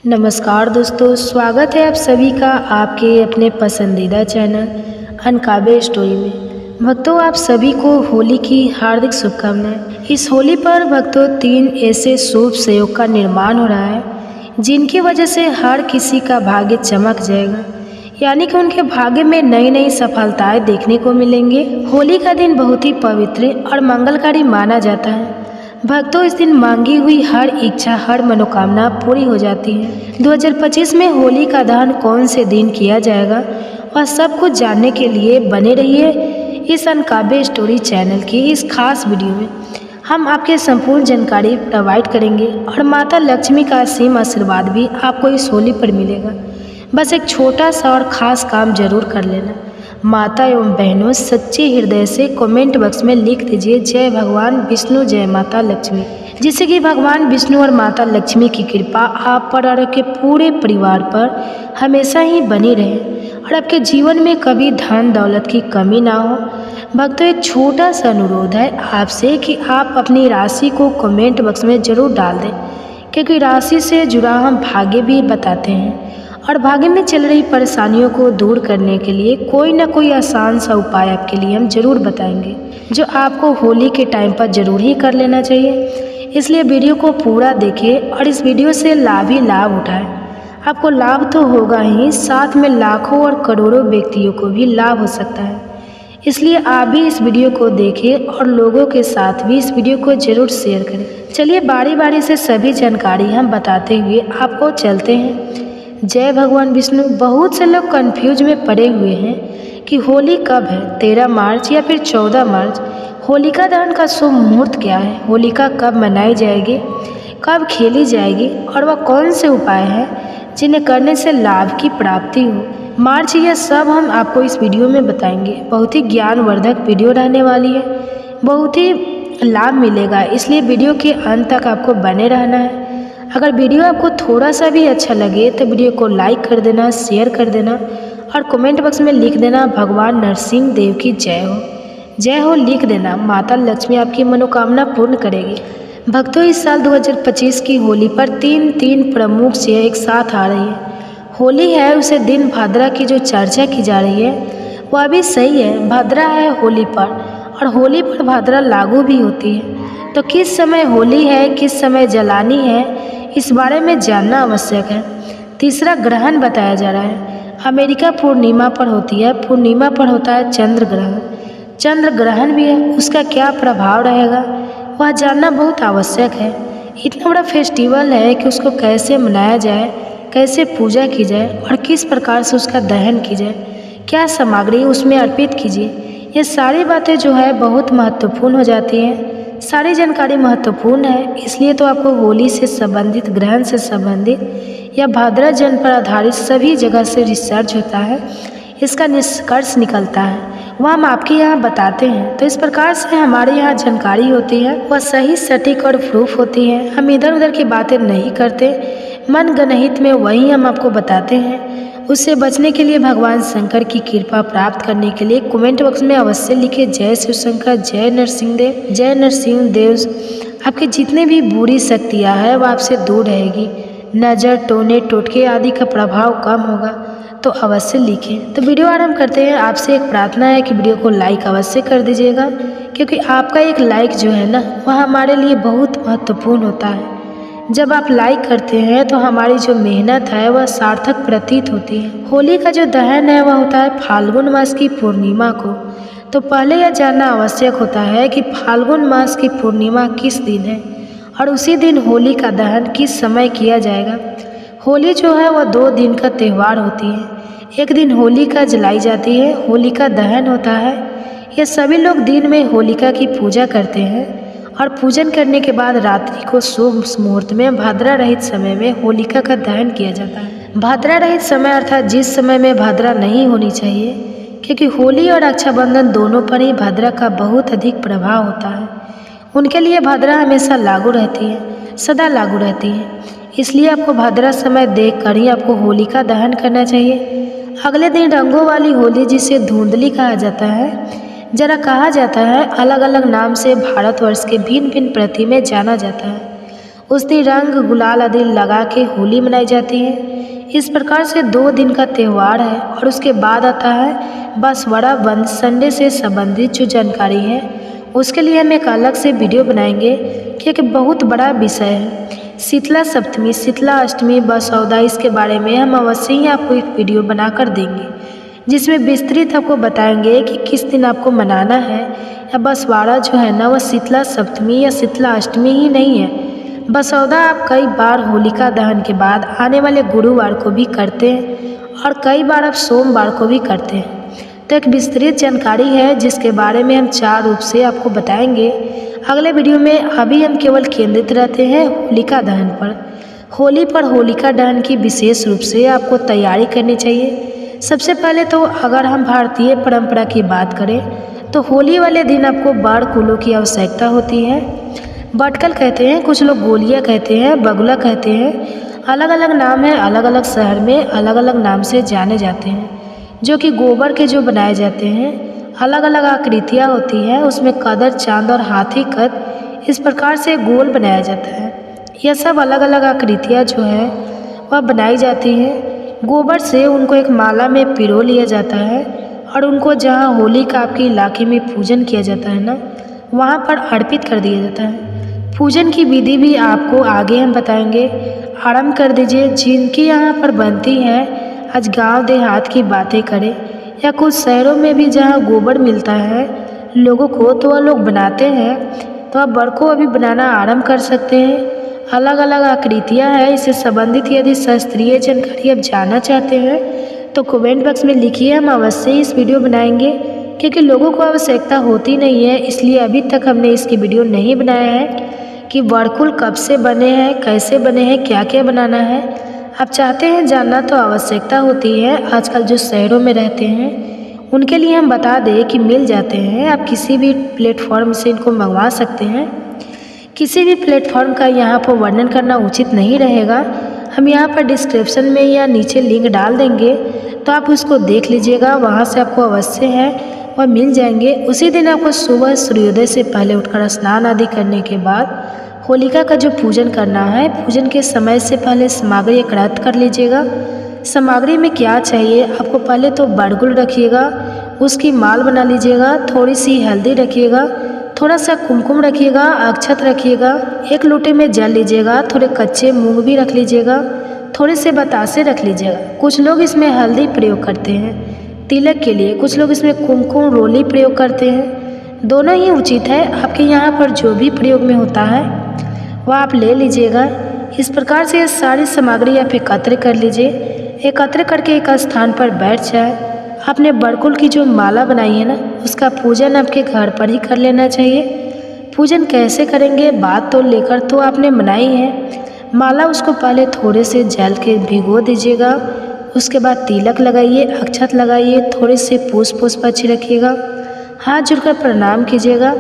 नमस्कार दोस्तों, स्वागत है आप सभी का आपके अपने पसंदीदा चैनल अनकाबे स्टोरी में। भक्तों, आप सभी को होली की हार्दिक शुभकामनाएं। इस होली पर भक्तों 3 ऐसे शुभ संयोग का निर्माण हो रहा है जिनकी वजह से हर किसी का भाग्य चमक जाएगा, यानी कि उनके भाग्य में नई नई सफलताएं देखने को मिलेंगे। होली का दिन बहुत ही पवित्र और मंगलकारी माना जाता है। भक्तों, इस दिन मांगी हुई हर इच्छा, हर मनोकामना पूरी हो जाती है। 2025 में होली का दहन कौन से दिन किया जाएगा, वह सब कुछ जानने के लिए बने रहिए इस अनकाबे स्टोरी चैनल की इस खास वीडियो में। हम आपके संपूर्ण जानकारी प्रोवाइड करेंगे और माता लक्ष्मी का असीम आशीर्वाद भी आपको इस होली पर मिलेगा। बस एक छोटा सा और ख़ास काम जरूर कर लेना। माता एवं बहनों, सच्चे हृदय से कमेंट बॉक्स में लिख दीजिए जय भगवान विष्णु, जय माता लक्ष्मी, जिससे कि भगवान विष्णु और माता लक्ष्मी की कृपा आप पर और आपके पूरे परिवार पर हमेशा ही बनी रहे और आपके जीवन में कभी धन दौलत की कमी ना हो। भक्तों, एक छोटा सा अनुरोध है आपसे कि आप अपनी राशि को कमेंट बॉक्स में जरूर डाल दें, क्योंकि राशि से जुड़ा हम भाग्य भी बताते हैं और भाग्य में चल रही परेशानियों को दूर करने के लिए कोई ना कोई आसान सा उपाय आपके लिए हम जरूर बताएंगे, जो आपको होली के टाइम पर जरूर ही कर लेना चाहिए। इसलिए वीडियो को पूरा देखें और इस वीडियो से लाभ ही लाभ उठाएं। आपको लाभ तो होगा ही, साथ में लाखों और करोड़ों व्यक्तियों को भी लाभ हो सकता है। इसलिए आप भी इस वीडियो को देखें और लोगों के साथ भी इस वीडियो को जरूर शेयर करें। चलिए बारी बारी से सभी जानकारी हम बताते हुए आपको चलते हैं। जय भगवान विष्णु। बहुत से लोग कंफ्यूज में पड़े हुए हैं कि होली कब है, 13 मार्च या फिर 14 मार्च। होलिका दहन का शुभ मुहूर्त क्या है, होलिका कब मनाई जाएगी, कब खेली जाएगी और वह कौन से उपाय हैं जिन्हें करने से लाभ की प्राप्ति हो। मार्च, यह सब हम आपको इस वीडियो में बताएंगे। बहुत ही ज्ञानवर्धक वीडियो रहने वाली है, बहुत ही लाभ मिलेगा, इसलिए वीडियो के अंत तक आपको बने रहना है। अगर वीडियो आपको थोड़ा सा भी अच्छा लगे तो वीडियो को लाइक कर देना, शेयर कर देना और कमेंट बॉक्स में लिख देना भगवान नरसिंह देव की जय हो, जय हो लिख देना। माता लक्ष्मी आपकी मनोकामना पूर्ण करेगी। भक्तों, इस साल 2025 की होली पर तीन प्रमुख से एक साथ आ रही है। होली है, उसे दिन भाद्रा की जो चर्चा की जा रही है वह भी सही है। भाद्रा है होली पर और होली पर भाद्रा लागू भी होती है। तो किस समय होली है, किस समय जलानी है, इस बारे में जानना आवश्यक है। तीसरा ग्रहण बताया जा रहा है, अमेरिका पूर्णिमा पर होती है। पूर्णिमा पर होता है चंद्र ग्रहण। चंद्र ग्रहण भी है, उसका क्या प्रभाव रहेगा वह जानना बहुत आवश्यक है। इतना बड़ा फेस्टिवल है कि उसको कैसे मनाया जाए, कैसे पूजा की जाए और किस प्रकार से उसका दहन की जाए, क्या सामग्री उसमें अर्पित कीजिए, ये सारी बातें जो है बहुत महत्वपूर्ण हो जाती हैं। सारी जानकारी महत्वपूर्ण है, इसलिए तो आपको होली से संबंधित, ग्रहण से संबंधित या भाद्रा जन पर आधारित सभी जगह से रिसर्च होता है, इसका निष्कर्ष निकलता है, वह हम आपके यहाँ बताते हैं। तो इस प्रकार से हमारे यहाँ जानकारी होती है, वह सही, सटीक और प्रूफ होती है। हम इधर उधर की बातें नहीं करते, मन गणहित में वही हम आपको बताते हैं। उससे बचने के लिए भगवान शंकर की कृपा प्राप्त करने के लिए कमेंट बॉक्स में अवश्य लिखे जय शिव शंकर, जय नरसिंह देव, जय नरसिंह देव। आपकी जितने भी बुरी शक्तियाँ हैं वह आपसे दूर रहेगी, नज़र, टोने, टोटके आदि का प्रभाव कम होगा। तो अवश्य लिखें। तो वीडियो आरंभ करते हैं। आपसे एक प्रार्थना है कि वीडियो को लाइक अवश्य कर दीजिएगा, क्योंकि आपका एक लाइक जो है ना वह हमारे लिए बहुत महत्वपूर्ण होता है। जब आप लाइक करते हैं तो हमारी जो मेहनत है वह सार्थक प्रतीत होती है। होली का जो दहन है वह होता है फाल्गुन मास की पूर्णिमा को। तो पहले यह जानना आवश्यक होता है कि फाल्गुन मास की पूर्णिमा किस दिन है और उसी दिन होली का दहन किस समय किया जाएगा। होली जो है वह 2 दिन का त्यौहार होती है। एक दिन होलिका जलाई जाती है, होलिका दहन होता है। यह सभी लोग दिन में होलिका की पूजा करते हैं और पूजन करने के बाद रात्रि को शुभ मुहूर्त में भाद्रा रहित समय में होलिका का दहन किया जाता है। भाद्रा रहित समय अर्थात जिस समय में भाद्रा नहीं होनी चाहिए, क्योंकि होली और रक्षाबंधन दोनों पर ही भाद्रा का बहुत अधिक प्रभाव होता है। उनके लिए भाद्रा हमेशा लागू रहती है, सदा लागू रहती है। इसलिए आपको भाद्रा समय देख कर ही आपको होलिका दहन करना चाहिए। अगले दिन रंगों वाली होली, जिसे धुंधली कहा जाता है, जरा कहा जाता है अलग अलग नाम से भारतवर्ष के भिन्न भिन्न प्रति में जाना जाता है। उस दिन रंग गुलाल आदि लगा के होली मनाई जाती है। इस प्रकार से 2 दिन का त्यौहार है और उसके बाद आता है बसवड़ा बंद। संडे से संबंधित जो जानकारी है उसके लिए हम एक अलग से वीडियो बनाएंगे, क्योंकि बहुत बड़ा विषय है। शीतला सप्तमी, शीतला अष्टमी, बसौदा, इसके बारे में हम अवश्य ही आपको एक वीडियो बना कर देंगे, जिसमें विस्तृत आपको बताएंगे कि किस दिन आपको मनाना है। या बसवाड़ा जो है ना, वह शीतला सप्तमी या शीतला अष्टमी ही नहीं है। बसौदा आप कई बार होलिका दहन के बाद आने वाले गुरुवार को भी करते हैं और कई बार आप सोमवार को भी करते हैं। तो एक विस्तृत जानकारी है जिसके बारे में हम 4 रूप से आपको बताएंगे अगले वीडियो में। अभी हम केवल केंद्रित रहते हैं होलिका दहन पर। होली पर होलिका दहन की विशेष रूप से आपको तैयारी करनी चाहिए। सबसे पहले तो अगर हम भारतीय परंपरा की बात करें तो होली वाले दिन आपको बाड़ कुलों की आवश्यकता होती है। बटकल कहते हैं, कुछ लोग गोलियां कहते हैं, बगुला कहते हैं, अलग अलग नाम है। अलग अलग शहर में अलग अलग नाम से जाने जाते हैं, जो कि गोबर के जो बनाए जाते हैं। अलग अलग आकृतियाँ होती हैं, उसमें कदर, चांद और हाथी कद, इस प्रकार से गोल बनाया जाता है। यह सब अलग अलग आकृतियाँ जो है वह बनाई जाती हैं। गोबर से उनको एक माला में पिरो लिया जाता है और उनको जहाँ होली का आपके इलाके में पूजन किया जाता है ना, वहाँ पर अर्पित कर दिया जाता है। पूजन की विधि भी आपको आगे हम बताएंगे। आरंभ कर दीजिए। जिनकी यहाँ पर बनती है, आज गांव देहात की बातें करें या कुछ शहरों में भी जहाँ गोबर मिलता है लोगों को, तो वह लोग बनाते हैं। तो आप बड़ को अभी बनाना आरंभ कर सकते हैं। अलग अलग आकृतियाँ हैं, इससे संबंधित यदि शास्त्रीय जानकारी आप जानना चाहते हैं तो कमेंट बॉक्स में लिखिए, हम अवश्य इस वीडियो बनाएंगे, क्योंकि लोगों को आवश्यकता होती नहीं है, इसलिए अभी तक हमने इसकी वीडियो नहीं बनाया है कि वर्कुल कब से बने हैं, कैसे बने हैं, क्या क्या बनाना है। आप चाहते हैं जानना तो आवश्यकता होती है। आजकल जो शहरों में रहते हैं उनके लिए हम बता दें कि मिल जाते हैं। आप किसी भी प्लेटफॉर्म से इनको मंगवा सकते हैं। किसी भी प्लेटफॉर्म का यहाँ पर वर्णन करना उचित नहीं रहेगा। हम यहाँ पर डिस्क्रिप्शन में या नीचे लिंक डाल देंगे, तो आप उसको देख लीजिएगा। वहाँ से आपको अवश्य है वह मिल जाएंगे। उसी दिन आपको सुबह सूर्योदय से पहले उठकर स्नान आदि करने के बाद होलिका का जो पूजन करना है, पूजन के समय से पहले सामग्री एकत्रित कर लीजिएगा। सामग्री में क्या चाहिए आपको, पहले तो बड़गुल रखिएगा, उसकी माल बना लीजिएगा। थोड़ी सी हल्दी रखिएगा, थोड़ा सा कुमकुम रखिएगा, अक्षत रखिएगा, 1 लोटे में जल लीजिएगा, थोड़े कच्चे मूंग भी रख लीजिएगा, थोड़े से बतासे रख लीजिएगा। कुछ लोग इसमें हल्दी प्रयोग करते हैं तिलक के लिए, कुछ लोग इसमें कुमकुम रोली प्रयोग करते हैं। दोनों ही उचित है, आपके यहाँ पर जो भी प्रयोग में होता है वह आप ले लीजिएगा। इस प्रकार से ये सारी सामग्री आप एकत्र कर लीजिए। एकत्र करके एक स्थान पर बैठ जाए। आपने बड़कुल की जो माला बनाई है ना, उसका पूजन आपके घर पर ही कर लेना चाहिए। पूजन कैसे करेंगे, बात तो लेकर तो आपने बनाई है। माला उसको पहले थोड़े से जल के भिगो दीजिएगा। उसके बाद तिलक लगाइए, अक्षत लगाइए, थोड़े से पुष्प अच्छी रखिएगा, हाथ जोड़कर प्रणाम कीजिएगा।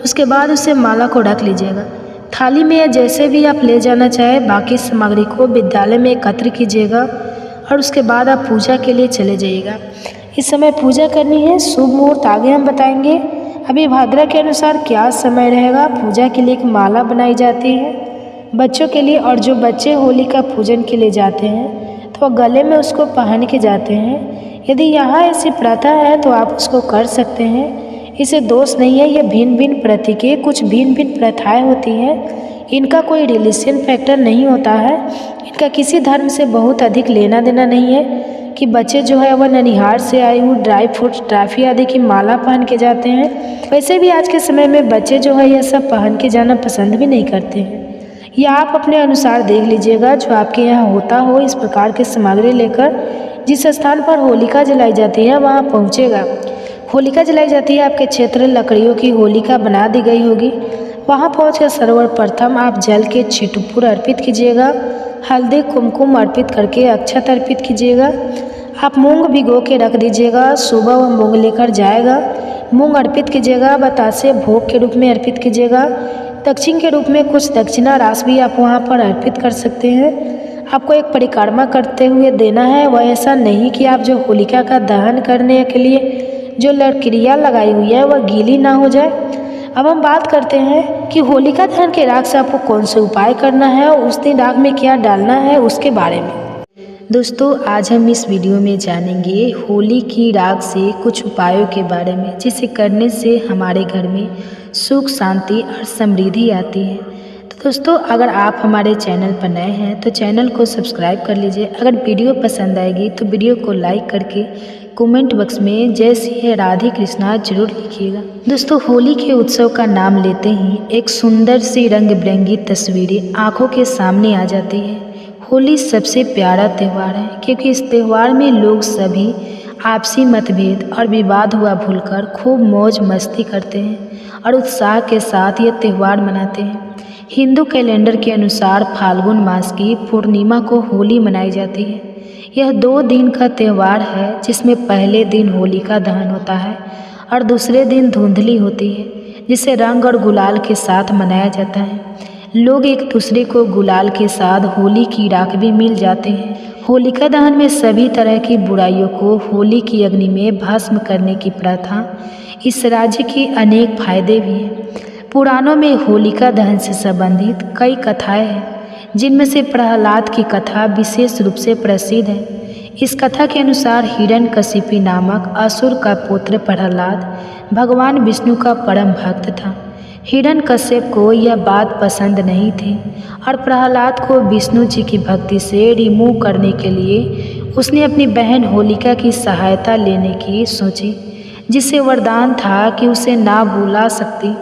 उसके बाद उसे माला को रख लीजिएगा थाली में, या जैसे भी आप ले जाना चाहे। बाकी सामग्री को विद्यालय में एकत्र कीजिएगा और उसके बाद आप पूजा के लिए चले जाइएगा। इस समय पूजा करनी है। शुभ मुहूर्त आगे हम बताएंगे। अभी भाद्रा के अनुसार क्या समय रहेगा। पूजा के लिए एक माला बनाई जाती है बच्चों के लिए, और जो बच्चे होली का पूजन के लिए जाते हैं तो गले में उसको पहन के जाते हैं। यदि यहाँ ऐसी प्रथा है तो आप उसको कर सकते हैं, इसे दोष नहीं है। ये भिन्न भिन्न प्रतीकें, कुछ भिन्न भिन्न प्रथाएं होती हैं। इनका कोई रिलीजन फैक्टर नहीं होता है। इनका किसी धर्म से बहुत अधिक लेना देना नहीं है कि बच्चे जो है वह ननिहार से आए हुए ड्राई फ्रूट, टॉफी आदि की माला पहन के जाते हैं। वैसे भी आज के समय में बच्चे जो है यह सब पहन के जाना पसंद भी नहीं करते हैं। या आप अपने अनुसार देख लीजिएगा, जो आपके यहाँ होता हो इस प्रकार के सामग्री लेकर जिस स्थान पर होलिका जलाई जाती है वहाँ पहुँचेगा। होलिका जलाई जाती है आपके क्षेत्र, लकड़ियों की होलिका बना दी गई होगी। वहाँ पहुँचकर सर्वप्रथम आप जल के छिटपुर अर्पित कीजिएगा, हल्दी कुमकुम अर्पित करके अक्षत अर्पित कीजिएगा। आप मूंग भिगो के रख दीजिएगा, सुबह वह मूंग लेकर जाएगा। मूंग अर्पित कीजिएगा, बतासे भोग के रूप में अर्पित कीजिएगा। दक्षिण के रूप में कुछ दक्षिणा राशि भी आप वहाँ पर अर्पित कर सकते हैं। आपको एक परिक्रमा करते हुए देना है। वह ऐसा नहीं कि आप जो होलिका का दहन करने के लिए जो क्रिया लगाई हुई है वह गीली ना हो जाए। अब हम बात करते हैं कि होलिका दहन के राख से आपको कौन से उपाय करना है और उस दिन राख में क्या डालना है उसके बारे में। दोस्तों, आज हम इस वीडियो में जानेंगे होली की राख से कुछ उपायों के बारे में, जिसे करने से हमारे घर में सुख, शांति और समृद्धि आती है। तो दोस्तों, अगर आप हमारे चैनल पर नए हैं तो चैनल को सब्सक्राइब कर लीजिए। अगर वीडियो पसंद आएगी तो वीडियो को लाइक करके कमेंट बॉक्स में जय श्री राधे कृष्णा जरूर लिखिएगा। दोस्तों, होली के उत्सव का नाम लेते ही एक सुंदर सी रंग बिरंगी तस्वीरें आंखों के सामने आ जाती है। होली सबसे प्यारा त्यौहार है, क्योंकि इस त्यौहार में लोग सभी आपसी मतभेद और विवाद हुआ भूलकर खूब मौज मस्ती करते हैं और उत्साह के साथ यह त्यौहार मनाते हैं। हिंदू कैलेंडर के अनुसार फाल्गुन मास की पूर्णिमा को होली मनाई जाती है। यह 2 दिन का त्यौहार है, जिसमें पहले दिन होलिका दहन होता है और दूसरे दिन धुंधली होती है, जिसे रंग और गुलाल के साथ मनाया जाता है। लोग एक दूसरे को गुलाल के साथ होली की राख भी मिल जाते हैं। होलिका दहन में सभी तरह की बुराइयों को होली की अग्नि में भस्म करने की प्रथा इस राज्य के अनेक फायदे भी हैं। पुराणों में होलिका दहन से संबंधित कई कथाएं हैं, जिनमें से प्रहलाद की कथा विशेष रूप से प्रसिद्ध है। इस कथा के अनुसार हिरण्यकशिपु नामक असुर का पुत्र प्रहलाद भगवान विष्णु का परम भक्त था। हिरण्यकश्यप को यह बात पसंद नहीं थी और प्रहलाद को विष्णु जी की भक्ति से रिमूव करने के लिए उसने अपनी बहन होलिका की सहायता लेने की सोची, जिससे वरदान था कि उसे ना भुला सकती।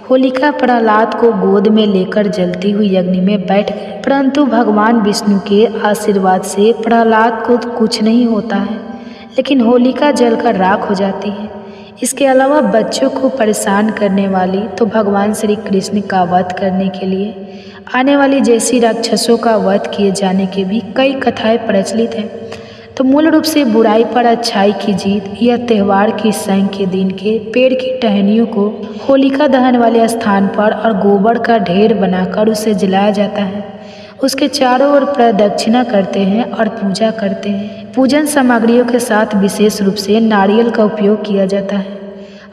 होलिका प्रहलाद को गोद में लेकर जलती हुई अग्नि में बैठ गई, परंतु भगवान विष्णु के आशीर्वाद से प्रहलाद को कुछ नहीं होता है, लेकिन होलिका जलकर राख हो जाती है। इसके अलावा बच्चों को परेशान करने वाली तो भगवान श्री कृष्ण का वध करने के लिए आने वाली जैसी राक्षसों का वध किए जाने के भी कई कथाएं प्रचलित हैं। तो मूल रूप से बुराई पर अच्छाई की जीत यह त्यौहार की संग के दिन के पेड़ की टहनियों को होलिका दहन वाले स्थान पर और गोबर का ढेर बनाकर उसे जलाया जाता है। उसके चारों ओर प्रदक्षिणा करते हैं और पूजा करते हैं। पूजन सामग्रियों के साथ विशेष रूप से नारियल का उपयोग किया जाता है।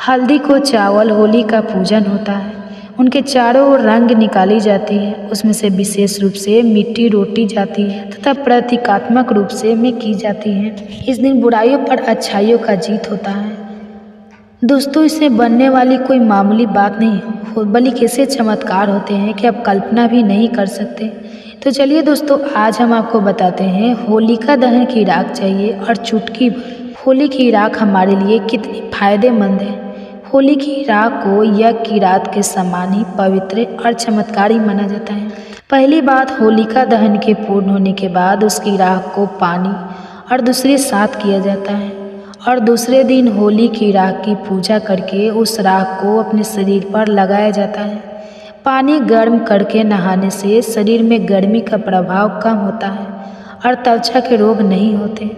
हल्दी को चावल होली का पूजन होता है। उनके चारों ओर रंग निकाली जाती है, उसमें से विशेष रूप से मिट्टी रोटी जाती है तथा प्रतीकात्मक रूप से में की जाती है। इस दिन बुराइयों पर अच्छाइयों का जीत होता है। दोस्तों, इससे बनने वाली कोई मामूली बात नहीं, बल्कि ऐसे चमत्कार होते हैं कि आप कल्पना भी नहीं कर सकते। तो चलिए दोस्तों, आज हम आपको बताते हैं होलिका दहन की राख चाहिए और चुटकी होली की राख हमारे लिए कितनी फायदेमंद है। होली की राख को यज्ञ की रात के समान ही पवित्र और चमत्कारी माना जाता है। पहली बात, होलिका दहन के पूर्ण होने के बाद उसकी राख को पानी और दूसरे साथ किया जाता है और दूसरे दिन होली की राख की पूजा करके उस राख को अपने शरीर पर लगाया जाता है। पानी गर्म करके नहाने से शरीर में गर्मी का प्रभाव कम होता है और त्वचा के रोग नहीं होते।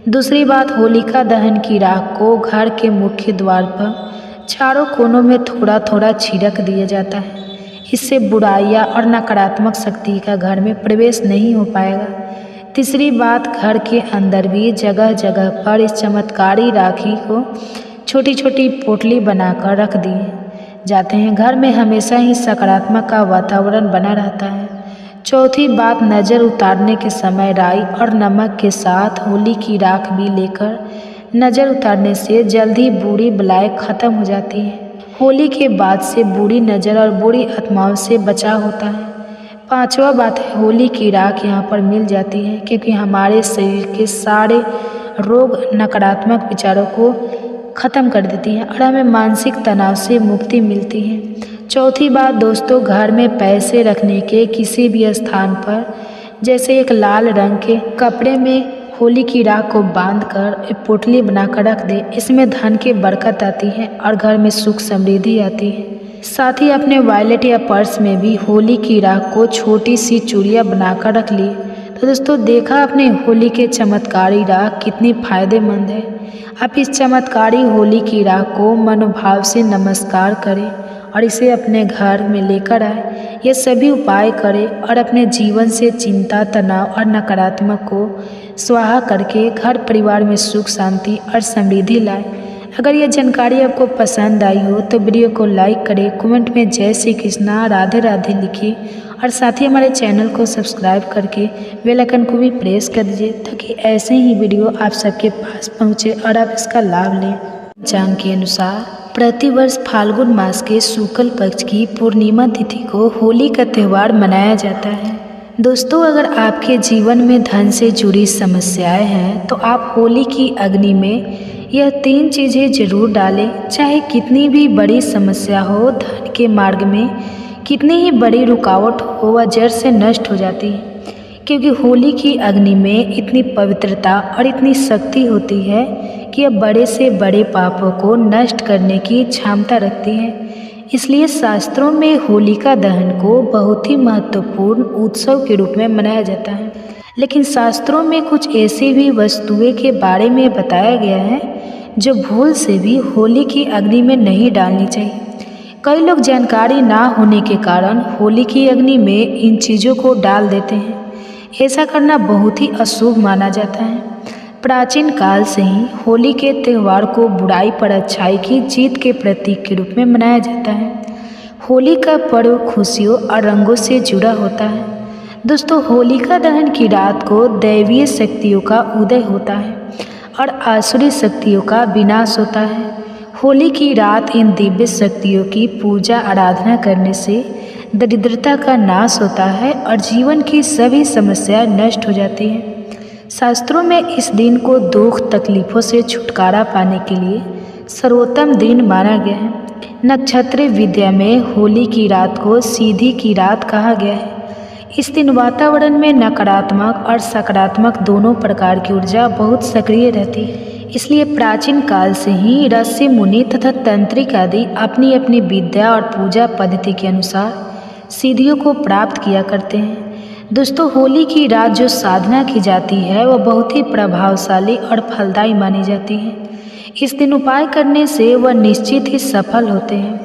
दूसरी बात, होलिका दहन की राख को घर के मुख्य द्वार पर चारों कोनों में थोड़ा थोड़ा छिड़क दिया जाता है। इससे बुराइयां और नकारात्मक शक्ति का घर में प्रवेश नहीं हो पाएगा। तीसरी बात, घर के अंदर भी जगह जगह पर इस चमत्कारी राखी को छोटी छोटी पोटली बनाकर रख दिए जाते हैं। घर में हमेशा ही सकारात्मक का वातावरण बना रहता है। चौथी बात, नज़र उतारने के समय राई और नमक के साथ होली की राख भी लेकर नज़र उतारने से जल्दी बुरी बलाएं खत्म हो जाती है। होली के बाद से बुरी नज़र और बुरी आत्माओं से बचाव होता है। पांचवा बात है, होली की राख यहाँ पर मिल जाती है क्योंकि हमारे शरीर के सारे रोग नकारात्मक विचारों को ख़त्म कर देती है और हमें मानसिक तनाव से मुक्ति मिलती है। चौथी बात दोस्तों, घर में पैसे रखने के किसी भी स्थान पर जैसे एक लाल रंग के कपड़े में होली की राख को बांधकर एक पोटली बनाकर रख दे। इसमें धन की बरकत आती है और घर में सुख समृद्धि आती है। साथ ही अपने वॉलेट या पर्स में भी होली की राख को छोटी सी चूड़ियाँ बनाकर रख ली। तो दोस्तों, देखा आपने होली के चमत्कारी राख कितनी फायदेमंद है। आप इस चमत्कारी होली की राख को मनोभाव से नमस्कार करें और इसे अपने घर में लेकर आए। ये सभी उपाय करें और अपने जीवन से चिंता, तनाव और नकारात्मक को स्वाहा करके घर परिवार में सुख, शांति और समृद्धि लाए। अगर यह जानकारी आपको पसंद आई हो तो वीडियो को लाइक करें, कमेंट में जय श्री कृष्णा राधे राधे लिखिए और साथ ही हमारे चैनल को सब्सक्राइब करके बेल आइकन को भी प्रेस कर दीजिए ताकि ऐसे ही वीडियो आप सबके पास पहुंचे और आप इसका लाभ लें। पंचांग के अनुसार प्रतिवर्ष फाल्गुन मास के शुक्ल पक्ष की पूर्णिमा तिथि को होली का त्यौहार मनाया जाता है। दोस्तों, अगर आपके जीवन में धन से जुड़ी समस्याएं हैं तो आप होली की अग्नि में यह 3 चीज़ें जरूर डालें। चाहे कितनी भी बड़ी समस्या हो, धन के मार्ग में कितनी ही बड़ी रुकावट हो, वह जड़ से नष्ट हो जाती है, क्योंकि होली की अग्नि में इतनी पवित्रता और इतनी शक्ति होती है कि यह बड़े से बड़े पापों को नष्ट करने की क्षमता रखती है। इसलिए शास्त्रों में होलिका दहन को बहुत ही महत्वपूर्ण उत्सव के रूप में मनाया जाता है। लेकिन शास्त्रों में कुछ ऐसी भी वस्तुएं के बारे में बताया गया है जो भूल से भी होली की अग्नि में नहीं डालनी चाहिए। कई लोग जानकारी ना होने के कारण होली की अग्नि में इन चीज़ों को डाल देते हैं। ऐसा करना बहुत ही अशुभ माना जाता है। प्राचीन काल से ही होली के त्यौहार को बुराई पर अच्छाई की जीत के प्रतीक के रूप में मनाया जाता है। होली का पर्व खुशियों और रंगों से जुड़ा होता है। दोस्तों, होलिका दहन की रात को दैवीय शक्तियों का उदय होता है और आसुरी शक्तियों का विनाश होता है। होली की रात इन दिव्य शक्तियों की पूजा आराधना करने से दरिद्रता का नाश होता है और जीवन की सभी समस्याएं नष्ट हो जाती हैं। शास्त्रों में इस दिन को दुख तकलीफों से छुटकारा पाने के लिए सर्वोत्तम दिन माना गया है। नक्षत्र विद्या में होली की रात को सीधी की रात कहा गया है। इस दिन वातावरण में नकारात्मक और सकारात्मक दोनों प्रकार की ऊर्जा बहुत सक्रिय रहती है। इसलिए प्राचीन काल से ही ऋषि मुनि तथा तंत्रिक आदि अपनी अपनी विद्या और पूजा पद्धति के अनुसार सिद्धियों को प्राप्त किया करते हैं। दोस्तों, होली की रात जो साधना की जाती है वह बहुत ही प्रभावशाली और फलदायी मानी जाती है। इस दिन उपाय करने से वह निश्चित ही सफल होते हैं,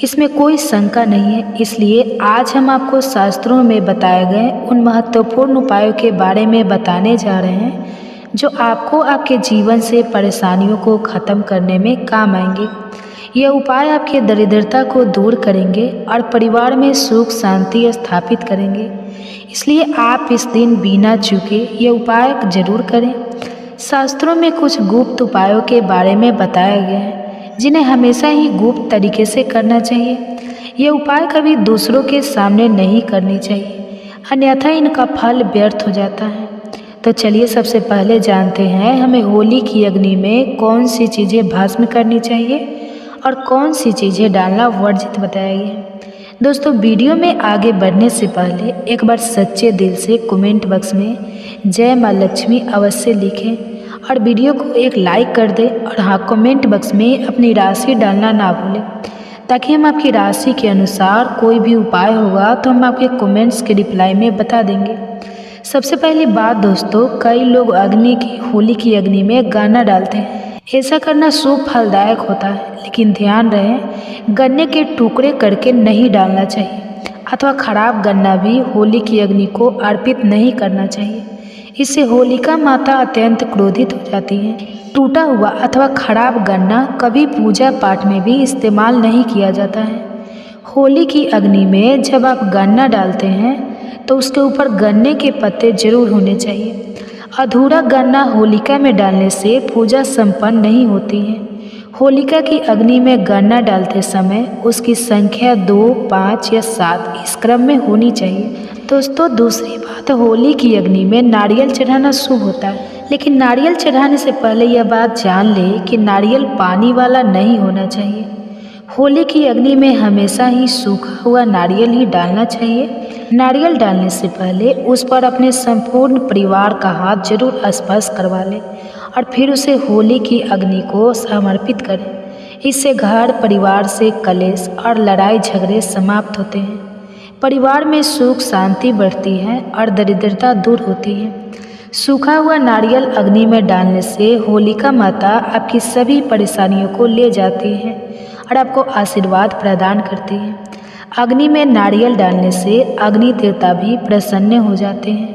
इसमें कोई शंका नहीं है। इसलिए आज हम आपको शास्त्रों में बताए गए उन महत्वपूर्ण उपायों के बारे में बताने जा रहे हैं जो आपको आपके जीवन से परेशानियों को ख़त्म करने में काम आएंगे। यह उपाय आपके दरिद्रता को दूर करेंगे और परिवार में सुख शांति स्थापित करेंगे। इसलिए आप इस दिन बिना चूके ये उपाय जरूर करें। शास्त्रों में कुछ गुप्त उपायों के बारे में बताया गया है जिन्हें हमेशा ही गुप्त तरीके से करना चाहिए। ये उपाय कभी दूसरों के सामने नहीं करनी चाहिए, अन्यथा इनका फल व्यर्थ हो जाता है। तो चलिए सबसे पहले जानते हैं हमें होली की अग्नि में कौन सी चीज़ें भस्म करनी चाहिए और कौन सी चीज़ें डालना वर्जित बताया गया है। दोस्तों, वीडियो में आगे बढ़ने से पहले एक बार सच्चे दिल से कमेंट बॉक्स में जय माँ लक्ष्मी अवश्य लिखें और वीडियो को एक लाइक कर दें। और हाँ, कमेंट बॉक्स में अपनी राशि डालना ना भूलें ताकि हम आपकी राशि के अनुसार कोई भी उपाय होगा तो हम आपके कमेंट्स के रिप्लाई में बता देंगे। सबसे पहली बात दोस्तों, कई लोग होली की अग्नि में गाना डालते हैं। ऐसा करना शुभ फलदायक होता है, लेकिन ध्यान रहे गन्ने के टुकड़े करके नहीं डालना चाहिए अथवा खराब गन्ना भी होली की अग्नि को अर्पित नहीं करना चाहिए। इससे होलिका माता अत्यंत क्रोधित हो जाती हैं। टूटा हुआ अथवा खराब गन्ना कभी पूजा पाठ में भी इस्तेमाल नहीं किया जाता है। होली की अग्नि में जब आप गन्ना डालते हैं तो उसके ऊपर गन्ने के पत्ते जरूर होने चाहिए। अधूरा गन्ना होलिका में डालने से पूजा संपन्न नहीं होती है। होलिका की अग्नि में गन्ना डालते समय उसकी संख्या 2, 5 या 7 इस क्रम में होनी चाहिए। दोस्तों, दूसरी बात, होली की अग्नि में नारियल चढ़ाना शुभ होता है, लेकिन नारियल चढ़ाने से पहले यह बात जान ले कि नारियल पानी वाला नहीं होना चाहिए। होली की अग्नि में हमेशा ही सूखा हुआ नारियल ही डालना चाहिए। नारियल डालने से पहले उस पर अपने संपूर्ण परिवार का हाथ जरूर स्पर्श करवा लें और फिर उसे होली की अग्नि को समर्पित करें। इससे घर परिवार से कलेश और लड़ाई झगड़े समाप्त होते हैं, परिवार में सुख शांति बढ़ती है और दरिद्रता दूर होती है। सूखा हुआ नारियल अग्नि में डालने से होलिका माता आपकी सभी परेशानियों को ले जाती है और आपको आशीर्वाद प्रदान करती है। अग्नि में नारियल डालने से अग्नि देवता भी प्रसन्न हो जाते हैं।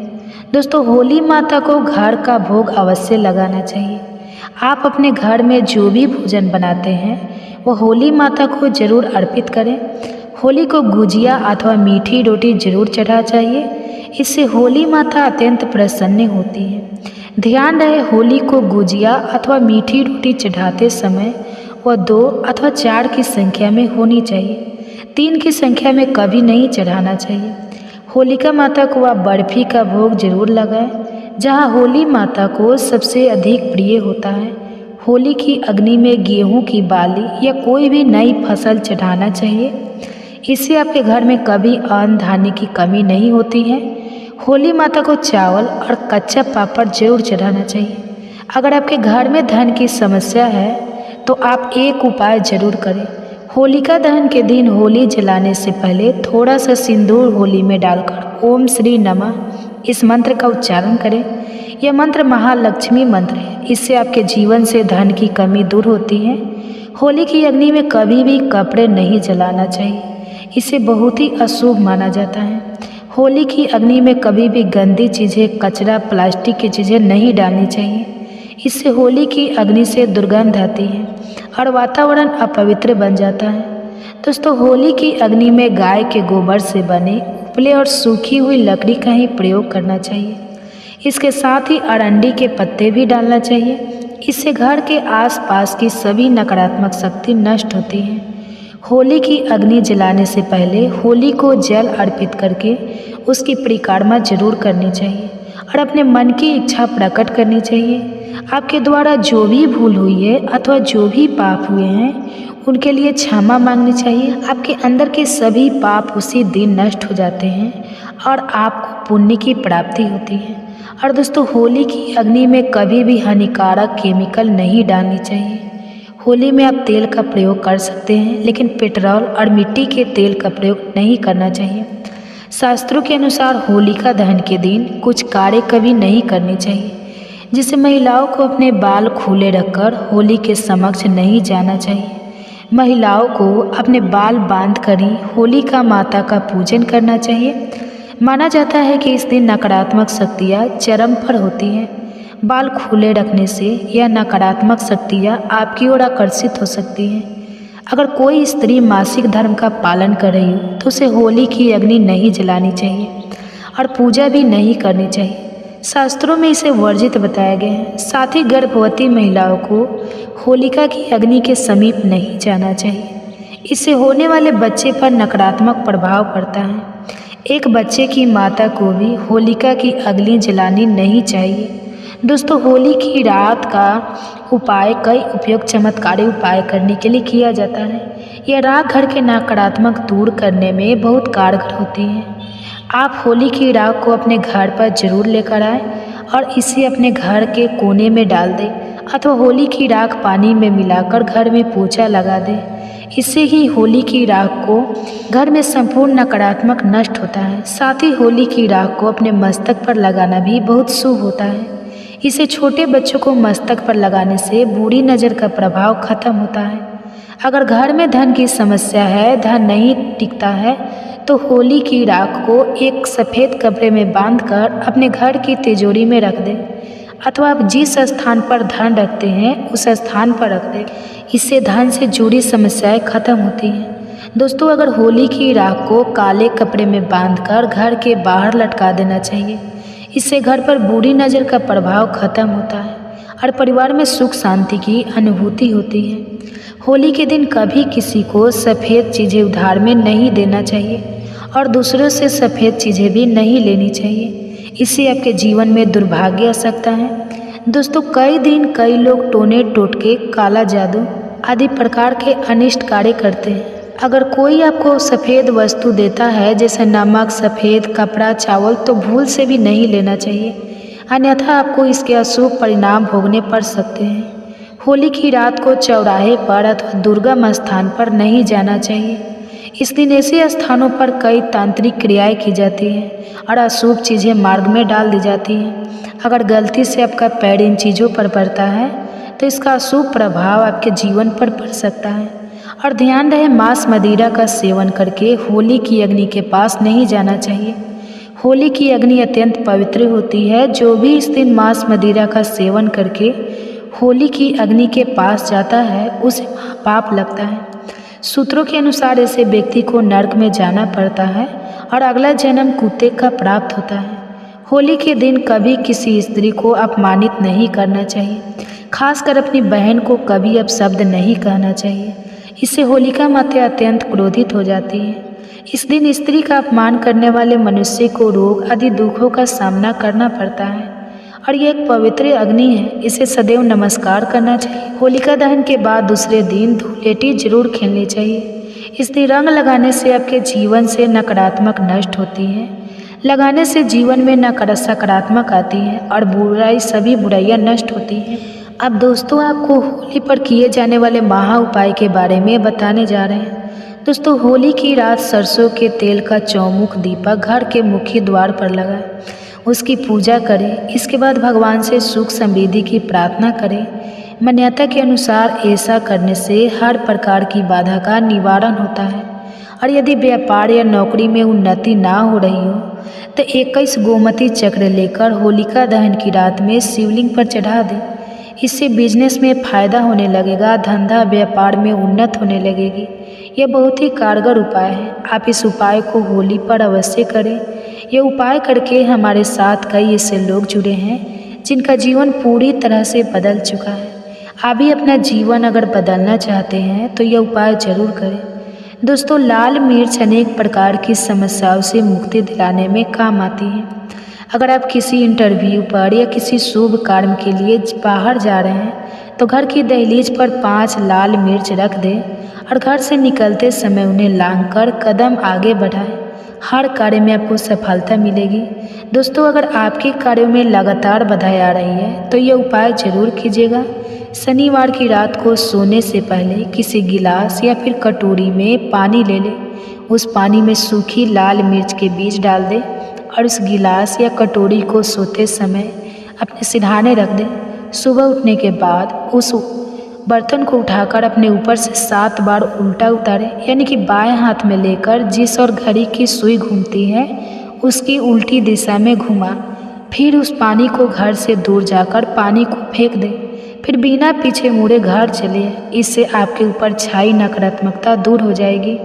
दोस्तों, होली माता को घर का भोग अवश्य लगाना चाहिए। आप अपने घर में जो भी भोजन बनाते हैं वो होली माता को जरूर अर्पित करें। होली को गुजिया अथवा मीठी रोटी जरूर चढ़ा चाहिए, इससे होली माता अत्यंत प्रसन्न होती है। ध्यान रहे, होली को गुजिया अथवा मीठी रोटी चढ़ाते समय वह 2 अथवा 4 की संख्या में होनी चाहिए, 3 की संख्या में कभी नहीं चढ़ाना चाहिए। होलिका माता को आप बर्फी का भोग जरूर लगाएं, जहां होली माता को सबसे अधिक प्रिय होता है। होली की अग्नि में गेहूं की बाली या कोई भी नई फसल चढ़ाना चाहिए, इससे आपके घर में कभी अन्न धान्य की कमी नहीं होती है। होली माता को चावल और कच्चा पापड़ जरूर चढ़ाना चाहिए। अगर आपके घर में धन की समस्या है तो आप एक उपाय जरूर करें। होलिका दहन के दिन होली जलाने से पहले थोड़ा सा सिंदूर होली में डालकर ओम श्री नमः इस मंत्र का उच्चारण करें। यह मंत्र महालक्ष्मी मंत्र है, इससे आपके जीवन से धन की कमी दूर होती है। होली की अग्नि में कभी भी कपड़े नहीं जलाना चाहिए, इसे बहुत ही अशुभ माना जाता है। होली की अग्नि में कभी भी गंदी चीज़ें, कचरा, प्लास्टिक की चीज़ें नहीं डालनी चाहिए, इससे होली की अग्नि से दुर्गंध आती है और वातावरण अपवित्र बन जाता है। दोस्तों, होली की अग्नि में गाय के गोबर से बने उपले और सूखी हुई लकड़ी का ही प्रयोग करना चाहिए। इसके साथ ही अरंडी के पत्ते भी डालना चाहिए, इससे घर के आसपास की सभी नकारात्मक शक्ति नष्ट होती है। होली की अग्नि जलाने से पहले होली को जल अर्पित करके उसकी परिक्रमा जरूर करनी चाहिए और अपने मन की इच्छा प्रकट करनी चाहिए। आपके द्वारा जो भी भूल हुई है अथवा जो भी पाप हुए हैं उनके लिए क्षमा मांगनी चाहिए। आपके अंदर के सभी पाप उसी दिन नष्ट हो जाते हैं और आपको पुण्य की प्राप्ति होती है। और दोस्तों, होली की अग्नि में कभी भी हानिकारक केमिकल नहीं डालनी चाहिए। होली में आप तेल का प्रयोग कर सकते हैं, लेकिन पेट्रोल और मिट्टी के तेल का प्रयोग नहीं करना चाहिए। शास्त्रों के अनुसार होलिका दहन के दिन कुछ कार्य कभी नहीं करने चाहिए, जिससे महिलाओं को अपने बाल खुले रखकर होली के समक्ष नहीं जाना चाहिए। महिलाओं को अपने बाल बांध कर ही होलिका माता का पूजन करना चाहिए। माना जाता है कि इस दिन नकारात्मक शक्तियाँ चरम पर होती हैं। बाल खुले रखने से यह नकारात्मक शक्तियाँ आपकी ओर आकर्षित हो सकती हैं। अगर कोई स्त्री मासिक धर्म का पालन कर रही हो तो उसे होली की अग्नि नहीं जलानी चाहिए और पूजा भी नहीं करनी चाहिए। शास्त्रों में इसे वर्जित बताया गया है। साथ ही गर्भवती महिलाओं को होलिका की अग्नि के समीप नहीं जाना चाहिए, इससे होने वाले बच्चे पर नकारात्मक प्रभाव पड़ता है। एक बच्चे की माता को भी होलिका की अग्नि जलानी नहीं चाहिए। दोस्तों, होली की रात का उपाय कई उपयुक्त चमत्कारी उपाय करने के लिए किया जाता है। यह राख घर के नकारात्मक दूर करने में बहुत कारगर होती है। आप होली की राख को अपने घर पर जरूर लेकर आएं और इसे अपने घर के कोने में डाल दें अथवा होली की राख पानी में मिलाकर घर में पोछा लगा दें। इससे ही होली की राख को घर में संपूर्ण नकारात्मक नष्ट होता है। साथ ही होली की राख को अपने मस्तक पर लगाना भी बहुत शुभ होता है। इसे छोटे बच्चों को मस्तक पर लगाने से बुरी नज़र का प्रभाव खत्म होता है। अगर घर में धन की समस्या है, धन नहीं टिकता है, तो होली की राख को एक सफ़ेद कपड़े में बांधकर अपने घर की तिजोरी में रख दें अथवा आप जिस स्थान पर धन रखते हैं उस स्थान पर रख दें। इससे धन से जुड़ी समस्याएं खत्म होती हैं। दोस्तों, अगर होली की राख को काले कपड़े में बांधकर घर के बाहर लटका देना चाहिए। इससे घर पर बुरी नज़र का प्रभाव खत्म होता है और परिवार में सुख शांति की अनुभूति होती है। होली के दिन कभी किसी को सफ़ेद चीज़ें उधार में नहीं देना चाहिए और दूसरों से सफ़ेद चीज़ें भी नहीं लेनी चाहिए। इससे आपके जीवन में दुर्भाग्य आ सकता है। दोस्तों, कई दिन कई लोग टोने टोटके, काला जादू आदि प्रकार के अनिष्ट कार्य करते हैं। अगर कोई आपको सफ़ेद वस्तु देता है जैसे नमक, सफ़ेद कपड़ा, चावल, तो भूल से भी नहीं लेना चाहिए, अन्यथा आपको इसके अशुभ परिणाम भोगने पड़ सकते हैं। होली की रात को चौराहे पर अथवा दुर्गम स्थान पर नहीं जाना चाहिए। इस दिन ऐसे स्थानों पर कई तांत्रिक क्रियाएं की जाती हैं और अशुभ चीज़ें मार्ग में डाल दी जाती हैं। अगर गलती से आपका पैर इन चीज़ों पर पड़ता है तो इसका अशुभ प्रभाव आपके जीवन पर पड़ सकता है। और ध्यान रहे, मांस मदिरा का सेवन करके होली की अग्नि के पास नहीं जाना चाहिए। होली की अग्नि अत्यंत पवित्र होती है। जो भी इस दिन मांस मदिरा का सेवन करके होली की अग्नि के पास जाता है उसे पाप लगता है। सूत्रों के अनुसार ऐसे व्यक्ति को नर्क में जाना पड़ता है और अगला जन्म कुत्ते का प्राप्त होता है। होली के दिन कभी किसी स्त्री को अपमानित नहीं करना चाहिए, खासकर अपनी बहन को कभी अपशब्द नहीं कहना चाहिए। इससे होलिका माता अत्यंत क्रोधित हो जाती है। इस दिन स्त्री का अपमान करने वाले मनुष्य को रोग आदि दुखों का सामना करना पड़ता है और ये एक पवित्र अग्नि है, इसे सदैव नमस्कार करना चाहिए। होलिका दहन के बाद दूसरे दिन धूलेटी जरूर खेलनी चाहिए। इस दिन रंग लगाने से आपके जीवन से नकारात्मक नष्ट होती है। लगाने से जीवन में सकारात्मक आती है और सभी बुराइयां नष्ट होती हैं। अब दोस्तों आपको होली पर किए जाने वाले महा उपाय के बारे में बताने जा रहे हैं। दोस्तों होली की रात सरसों के तेल का चौमुख दीपक घर के मुख्य द्वार पर लगाएं, उसकी पूजा करें। इसके बाद भगवान से सुख समृद्धि की प्रार्थना करें। मान्यता के अनुसार ऐसा करने से हर प्रकार की बाधा का निवारण होता है और यदि व्यापार या नौकरी में उन्नति ना हो रही हो तो 21 गोमती चक्र लेकर होलिका दहन की रात में शिवलिंग पर चढ़ा दें। इससे बिजनेस में फायदा होने लगेगा, धंधा व्यापार में उन्नत होने लगेगी। यह बहुत ही कारगर उपाय है। आप इस उपाय को होली पर अवश्य करें। यह उपाय करके हमारे साथ कई ऐसे लोग जुड़े हैं जिनका जीवन पूरी तरह से बदल चुका है। आप भी अपना जीवन अगर बदलना चाहते हैं तो यह उपाय जरूर करें। दोस्तों लाल मिर्च अनेक प्रकार की समस्याओं से मुक्ति दिलाने में काम आती है। अगर आप किसी इंटरव्यू पर या किसी शुभ कार्य के लिए बाहर जा रहे हैं तो घर की दहलीज पर 5 लाल मिर्च रख दें और घर से निकलते समय उन्हें लांघकर कदम आगे बढ़ाएं। हर कार्य में आपको सफलता मिलेगी। दोस्तों अगर आपके कार्यों में लगातार बाधाएं आ रही है तो यह उपाय जरूर कीजिएगा। शनिवार की रात को सोने से पहले किसी गिलास या फिर कटोरी में पानी ले लें। उस पानी में सूखी लाल मिर्च के बीज डाल दें और उस गिलास या कटोरी को सोते समय अपने सिरहाने रख दें। सुबह उठने के बाद उस बर्तन को उठाकर अपने ऊपर से 7 बार उल्टा उतारें, यानी कि बाएं हाथ में लेकर जिस और घड़ी की सुई घूमती है उसकी उल्टी दिशा में घुमा। फिर उस पानी को घर से दूर जाकर पानी को फेंक दें। फिर बिना पीछे मुड़े घर चलिए। इससे आपके ऊपर छाई नकारात्मकता दूर हो जाएगी,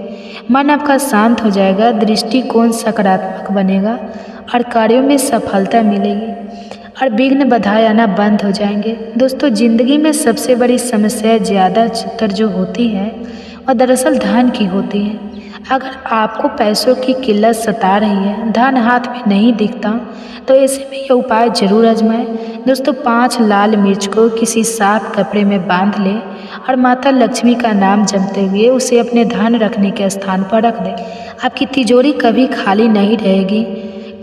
मन आपका शांत हो जाएगा, दृष्टिकोण सकारात्मक बनेगा और कार्यों में सफलता मिलेगी और विघ्न बाधाएं आना बंद हो जाएंगे। दोस्तों ज़िंदगी में सबसे बड़ी समस्या ज़्यादातर जो होती है वह दरअसल धन की होती है। अगर आपको पैसों की किल्लत सता रही है, धन हाथ में नहीं दिखता, तो ऐसे में यह उपाय जरूर आजमाएं। दोस्तों 5 लाल मिर्च को किसी साफ कपड़े में बांध लें और माता लक्ष्मी का नाम जपते हुए उसे अपने धन रखने के स्थान पर रख दें। आपकी तिजोरी कभी खाली नहीं रहेगी,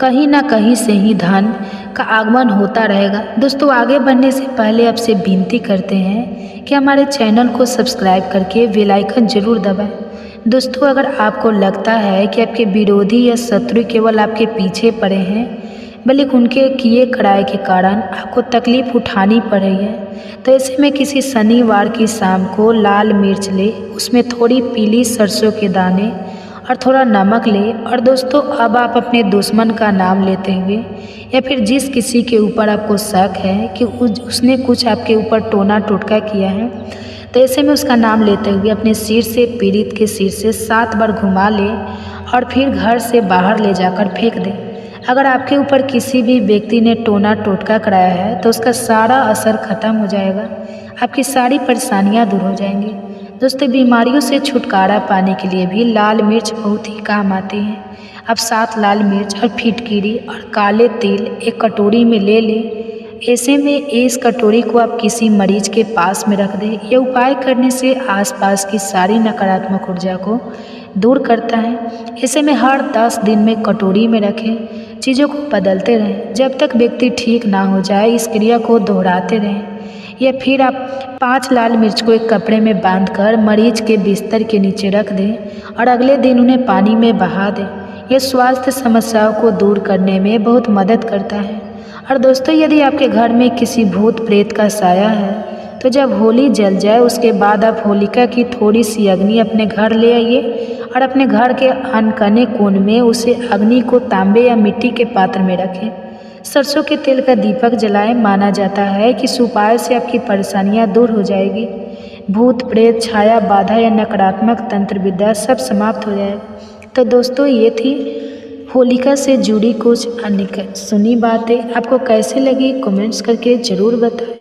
कहीं ना कहीं से ही धन का आगमन होता रहेगा। दोस्तों आगे बढ़ने से पहले आपसे विनती करते हैं कि हमारे चैनल को सब्सक्राइब करके बेल आइकन जरूर दबाएं। दोस्तों अगर आपको लगता है कि आपके विरोधी या शत्रु केवल आपके पीछे पड़े हैं, बल्कि उनके किए कराए के कारण आपको तकलीफ उठानी पड़ रही है, तो ऐसे में किसी शनिवार की शाम को लाल मिर्च ले, उसमें थोड़ी पीली सरसों के दाने और थोड़ा नमक ले। और दोस्तों अब आप अपने दुश्मन का नाम लेते हुए या फिर जिस किसी के ऊपर आपको शक है कि उसने कुछ आपके ऊपर टोना टोटका किया है, तो ऐसे में उसका नाम लेते हुए अपने सिर से पीड़ित के सिर से 7 बार घुमा ले और फिर घर से बाहर ले जाकर फेंक दे। अगर आपके ऊपर किसी भी व्यक्ति ने टोना टोटका कराया है तो उसका सारा असर खत्म हो जाएगा, आपकी सारी परेशानियां दूर हो जाएंगी। दोस्तों बीमारियों से छुटकारा पाने के लिए भी लाल मिर्च बहुत ही काम आती है। आप 7 लाल मिर्च और फिटकिरी और काले तिल एक कटोरी में ले लें। ऐसे में इस कटोरी को आप किसी मरीज के पास में रख दें। यह उपाय करने से आसपास की सारी नकारात्मक ऊर्जा को दूर करता है। ऐसे में हर 10 दिन में कटोरी में रखें। चीज़ों को बदलते रहें जब तक व्यक्ति ठीक ना हो जाए। इस क्रिया को दोहराते रहें। या फिर आप 5 लाल मिर्च को एक कपड़े में बांधकर मरीज के बिस्तर के नीचे रख दें और अगले दिन उन्हें पानी में बहा दें। यह स्वास्थ्य समस्याओं को दूर करने में बहुत मदद करता है। और दोस्तों यदि आपके घर में किसी भूत प्रेत का साया है तो जब होली जल जाए उसके बाद आप होलिका की थोड़ी सी अग्नि अपने घर ले आइए और अपने घर के अनकने कोण में उसे अग्नि को तांबे या मिट्टी के पात्र में रखें। सरसों के तेल का दीपक जलाएं। माना जाता है कि इस उपाय से आपकी परेशानियां दूर हो जाएगी, भूत प्रेत छाया बाधा या नकारात्मक तंत्र विद्या सब समाप्त हो जाए। तो दोस्तों ये थी होलिका से जुड़ी कुछ अन्य सुनी बातें। आपको कैसे लगी कमेंट्स करके ज़रूर बताएं।